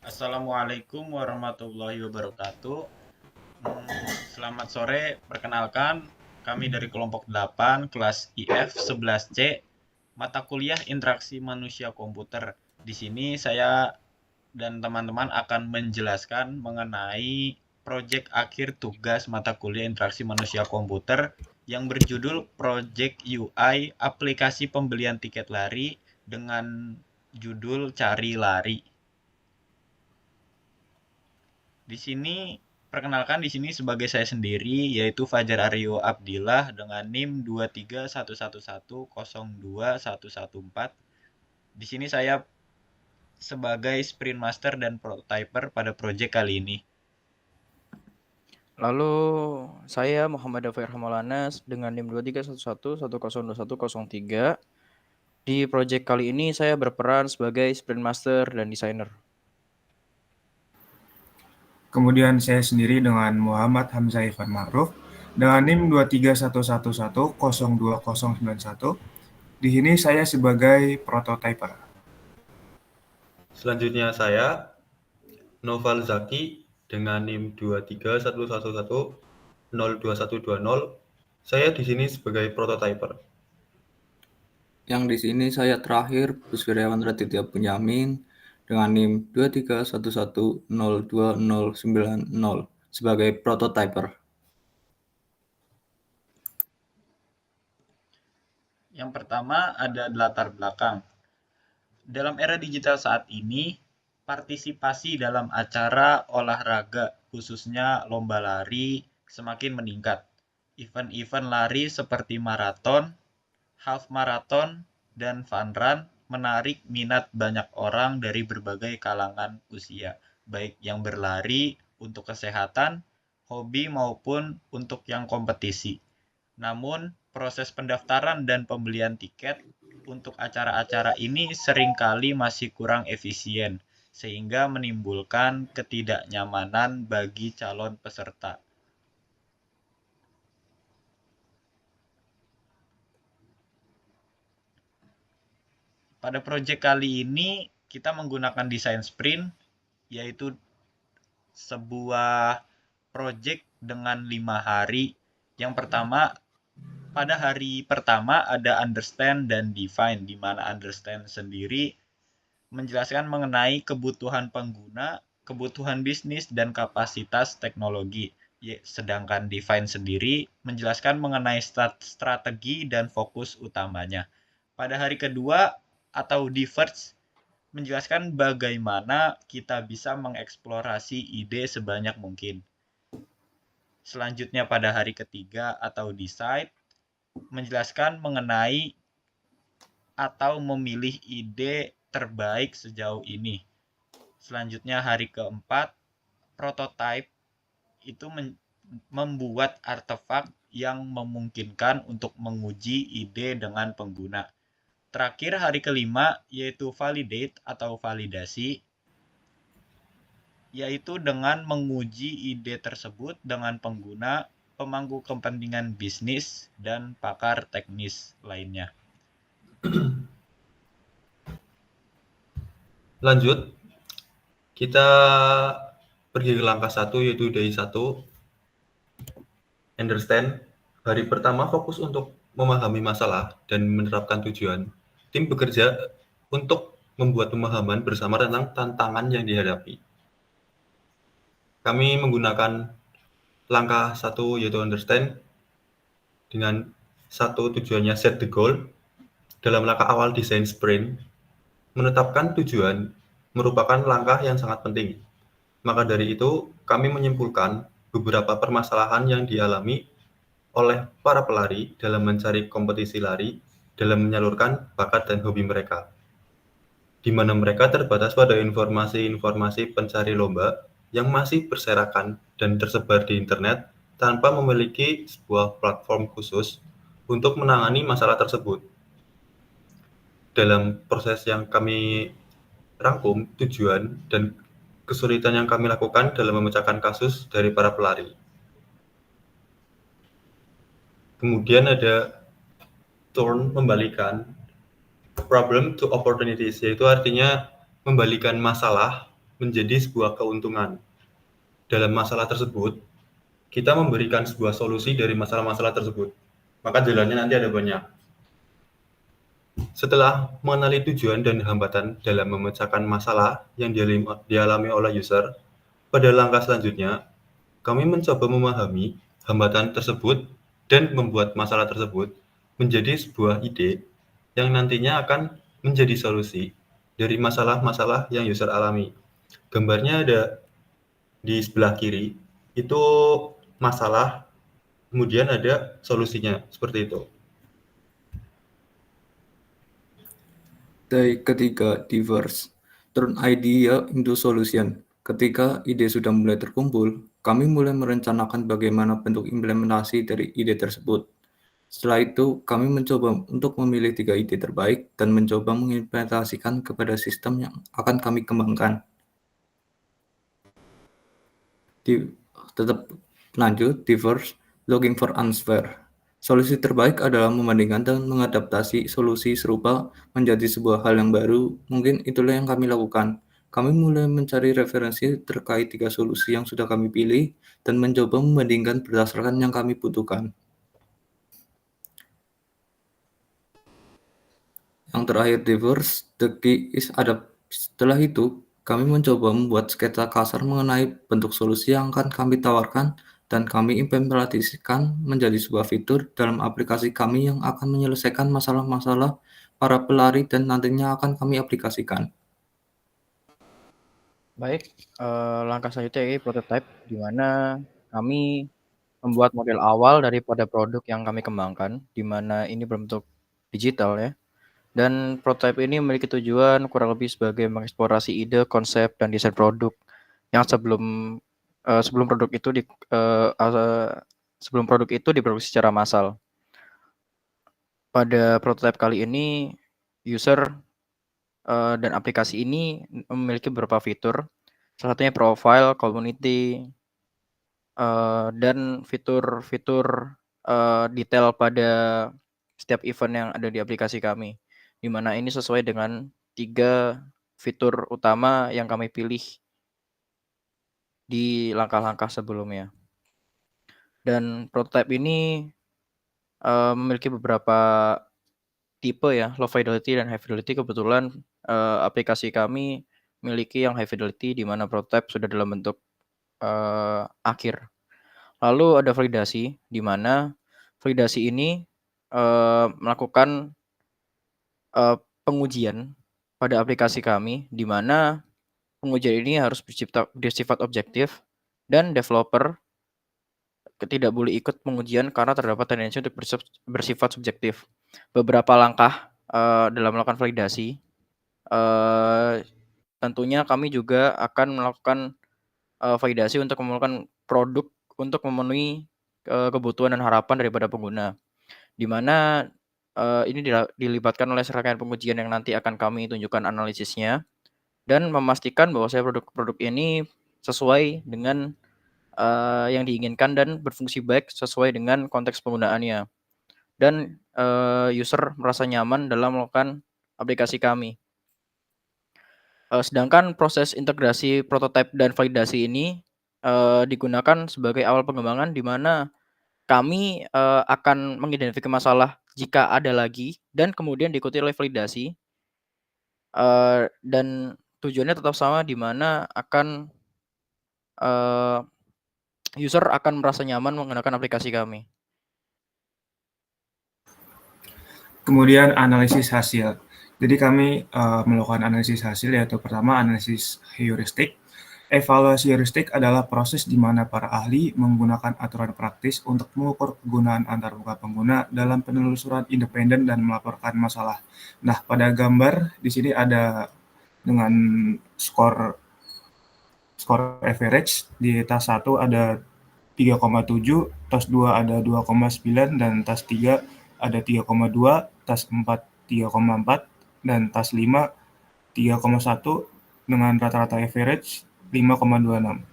Assalamualaikum warahmatullahi wabarakatuh. Selamat sore, perkenalkan kami dari kelompok 8 kelas IF 11C, mata kuliah interaksi manusia komputer. Di sini saya dan teman-teman akan menjelaskan mengenai proyek akhir tugas mata kuliah interaksi manusia komputer yang berjudul Project UI Aplikasi Pembelian Tiket Lari dengan judul Cari Lari. Di sini perkenalkan di sini sebagai saya sendiri yaitu Fajar Aryo Abdillah dengan NIM 23111021114. Di sini saya sebagai Sprint Master dan Prototyper pada proyek kali ini. Lalu saya Muhammad Dafair Hamalanas dengan NIM 2311102103. Di proyek kali ini saya berperan sebagai Sprint Master dan Desainer. Kemudian saya sendiri dengan Muhammad Hamzah Ivan Ma'ruf dengan NIM 23111020091. Di sini saya sebagai prototyper. Selanjutnya saya, Noval Zaki dengan NIM 23111102120. Saya di sini sebagai prototyper. Yang di sini saya terakhir Buswirawan Raditya Bunyamin dengan NIM 231102090 sebagai prototyper. Yang pertama ada latar belakang. Dalam era digital saat ini, partisipasi dalam acara olahraga, khususnya lomba lari, semakin meningkat. Event-event lari seperti maraton, half marathon, dan fun run menarik minat banyak orang dari berbagai kalangan usia, baik yang berlari untuk kesehatan, hobi maupun untuk yang kompetisi. Namun, proses pendaftaran dan pembelian tiket untuk acara-acara ini seringkali masih kurang efisien, sehingga menimbulkan ketidaknyamanan bagi calon peserta. Pada proyek kali ini, kita menggunakan desain sprint, yaitu sebuah proyek dengan 5 hari. Yang pertama, pada hari pertama ada understand dan define, di mana understand sendiri menjelaskan mengenai kebutuhan pengguna, kebutuhan bisnis, dan kapasitas teknologi. Sedangkan define sendiri menjelaskan mengenai strategi dan fokus utamanya. Pada hari kedua atau diverge menjelaskan bagaimana kita bisa mengeksplorasi ide sebanyak mungkin. Selanjutnya pada hari ketiga atau decide menjelaskan mengenai atau memilih ide terbaik sejauh ini. Selanjutnya hari keempat, prototype itu membuat artefak yang memungkinkan untuk menguji ide dengan pengguna. Terakhir hari kelima yaitu validate atau validasi, yaitu dengan menguji ide tersebut dengan pengguna, pemangku kepentingan bisnis, dan pakar teknis lainnya. Lanjut, kita pergi ke langkah 1 yaitu day 1. Understand. Hari pertama fokus untuk memahami masalah dan menerapkan tujuan. Tim bekerja untuk membuat pemahaman bersama tentang tantangan yang dihadapi. Kami menggunakan langkah 1 yaitu understand dengan 1 tujuannya set the goal. Dalam langkah awal desain sprint, menetapkan tujuan merupakan langkah yang sangat penting. Maka dari itu, kami menyimpulkan beberapa permasalahan yang dialami oleh para pelari dalam mencari kompetisi lari dalam menyalurkan bakat dan hobi mereka, di mana mereka terbatas pada informasi-informasi pencari lomba yang masih berserakan dan tersebar di internet tanpa memiliki sebuah platform khusus untuk menangani masalah tersebut. Dalam proses yang kami rangkum, tujuan dan kesulitan yang kami lakukan dalam memecahkan kasus dari para pelari. Kemudian ada turn, membalikan, problem to opportunities, yaitu artinya membalikan masalah menjadi sebuah keuntungan. Dalam masalah tersebut, kita memberikan sebuah solusi dari masalah-masalah tersebut. Maka jalannya nanti ada banyak. Setelah mengenali tujuan dan hambatan dalam memecahkan masalah yang dialami oleh user, pada langkah selanjutnya, kami mencoba memahami hambatan tersebut dan membuat masalah tersebut menjadi sebuah ide yang nantinya akan menjadi solusi dari masalah-masalah yang user alami. Gambarnya ada di sebelah kiri, itu masalah, kemudian ada solusinya, seperti itu. Ketiga, diverse. Turn idea into solution. Ketika ide sudah mulai terkumpul, kami mulai merencanakan bagaimana bentuk implementasi dari ide tersebut. Setelah itu, kami mencoba untuk memilih 3 ide terbaik dan mencoba mengimplementasikan kepada sistem yang akan kami kembangkan. Tetap lanjut, diverse, looking for answer. Solusi terbaik adalah membandingkan dan mengadaptasi solusi serupa menjadi sebuah hal yang baru. Mungkin itulah yang kami lakukan. Kami mulai mencari referensi terkait 3 solusi yang sudah kami pilih dan mencoba membandingkan berdasarkan yang kami butuhkan. Yang terakhir, diverse, the key is adapt. Setelah itu, kami mencoba membuat sketsa kasar mengenai bentuk solusi yang akan kami tawarkan dan kami implementasikan menjadi sebuah fitur dalam aplikasi kami yang akan menyelesaikan masalah-masalah para pelari dan nantinya akan kami aplikasikan. Baik, langkah selanjutnya yaitu prototype, di mana kami membuat model awal daripada produk yang kami kembangkan, di mana ini berbentuk digital ya. Dan prototype ini memiliki tujuan kurang lebih sebagai mengeksplorasi ide, konsep, dan desain produk yang sebelum produk itu diproduksi secara massal. Pada prototype kali ini, user dan aplikasi ini memiliki beberapa fitur. Salah satunya profile, community, dan fitur-fitur detail pada setiap event yang ada di aplikasi kami, di mana ini sesuai dengan 3 fitur utama yang kami pilih di langkah-langkah sebelumnya. Dan prototype ini memiliki beberapa tipe ya, low fidelity dan high fidelity. Kebetulan aplikasi kami memiliki yang high fidelity, di mana prototype sudah dalam bentuk akhir. Lalu ada validasi, di mana validasi ini melakukan pengujian pada aplikasi kami, di mana pengujian ini harus bersifat objektif dan developer tidak boleh ikut pengujian karena terdapat tendensi untuk bersifat subjektif. Beberapa langkah dalam melakukan validasi, tentunya kami juga akan melakukan validasi untuk melakukan produk untuk memenuhi kebutuhan dan harapan daripada pengguna, di mana ini dilibatkan oleh serangkaian pengujian yang nanti akan kami tunjukkan analisisnya dan memastikan bahwa produk-produk ini sesuai dengan yang diinginkan dan berfungsi baik sesuai dengan konteks penggunaannya, dan user merasa nyaman dalam melakukan aplikasi kami. Sedangkan proses integrasi prototipe dan validasi ini digunakan sebagai awal pengembangan, di mana kami akan mengidentifikasi masalah jika ada lagi dan kemudian diikuti oleh validasi, dan tujuannya tetap sama, di mana akan user akan merasa nyaman menggunakan aplikasi kami. Kemudian analisis hasil. Jadi kami melakukan analisis hasil, yaitu pertama analisis heuristik. Evaluasi heuristik adalah proses di mana para ahli menggunakan aturan praktis untuk mengukur kegunaan antarmuka pengguna dalam penelusuran independen dan melaporkan masalah. Nah, pada gambar di sini ada dengan skor average. Di task 1 ada 3,7, task 2 ada 2,9, dan task 3 ada 3,2, task 4 3,4, dan task 5 3,1 dengan rata-rata average 5,26.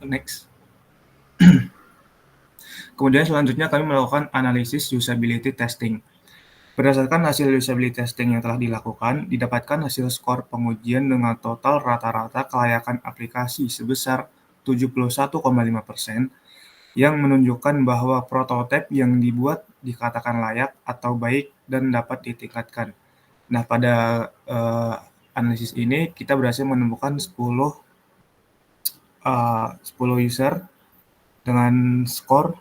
Next. Kemudian selanjutnya kami melakukan analisis usability testing. Berdasarkan hasil usability testing yang telah dilakukan, didapatkan hasil skor pengujian dengan total rata-rata kelayakan aplikasi sebesar 71,5%, yang menunjukkan bahwa prototipe yang dibuat dikatakan layak atau baik dan dapat ditingkatkan. Nah, pada analisis ini kita berhasil menemukan 10 user dengan skor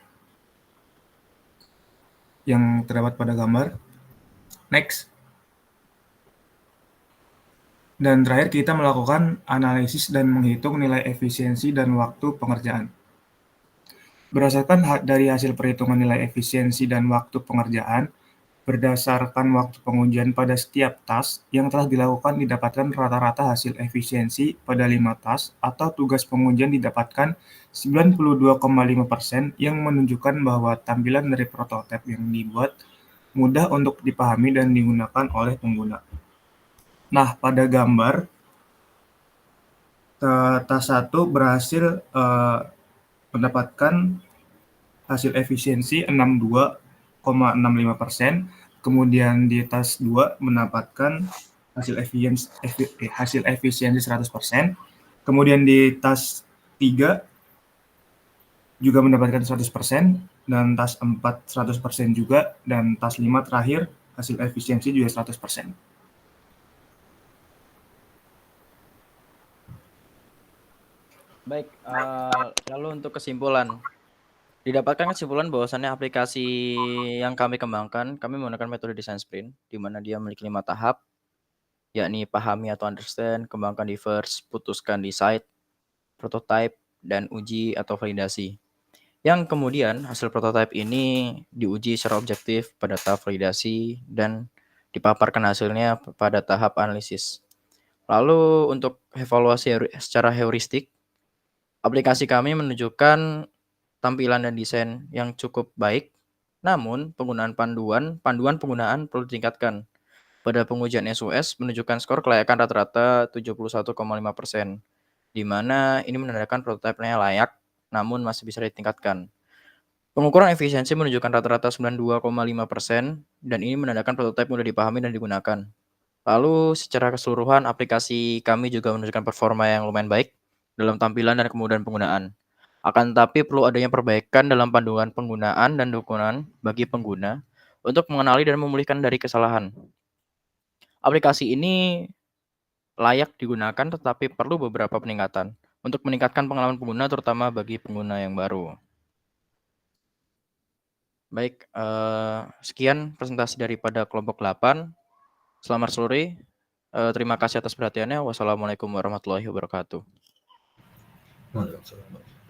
yang terdapat pada gambar. Next. Dan terakhir kita melakukan analisis dan menghitung nilai efisiensi dan waktu pengerjaan. Berdasarkan dari hasil perhitungan nilai efisiensi dan waktu pengerjaan, berdasarkan waktu pengujian pada setiap task yang telah dilakukan didapatkan rata-rata hasil efisiensi pada 5 task atau tugas pengujian didapatkan 92,5% yang menunjukkan bahwa tampilan dari prototipe yang dibuat mudah untuk dipahami dan digunakan oleh pengguna. Nah, pada gambar, task 1 berhasil mendapatkan hasil efisiensi 62,65%, kemudian di task 2 mendapatkan hasil efisiensi 100%, kemudian di task 3 juga mendapatkan 100%, dan task 4 100% juga, dan task 5 terakhir hasil efisiensi juga 100%. Baik, lalu untuk kesimpulan. Didapatkan kesimpulan bahwasannya aplikasi yang kami kembangkan, kami menggunakan metode design sprint, di mana dia memiliki 5 tahap, yakni pahami atau understand, kembangkan di first, putuskan decide, prototype, dan uji atau validasi. Yang kemudian hasil prototype ini diuji secara objektif pada tahap validasi dan dipaparkan hasilnya pada tahap analisis. Lalu untuk evaluasi secara heuristik, aplikasi kami menunjukkan tampilan dan desain yang cukup baik, namun penggunaan panduan penggunaan perlu ditingkatkan. Pada pengujian SOS menunjukkan skor kelayakan rata-rata 71,5%, di mana ini menandakan prototipe-nya layak, namun masih bisa ditingkatkan. Pengukuran efisiensi menunjukkan rata-rata 92,5%, dan ini menandakan prototipe mudah dipahami dan digunakan. Lalu secara keseluruhan aplikasi kami juga menunjukkan performa yang lumayan baik dalam tampilan dan kemudahan penggunaan. Akan tetapi perlu adanya perbaikan dalam panduan penggunaan dan dukungan bagi pengguna untuk mengenali dan memulihkan dari kesalahan. Aplikasi ini layak digunakan tetapi perlu beberapa peningkatan untuk meningkatkan pengalaman pengguna terutama bagi pengguna yang baru. Baik, sekian presentasi daripada kelompok 8. Selamat sore. Terima kasih atas perhatiannya. Wassalamualaikum warahmatullahi wabarakatuh. Waalaikumsalam.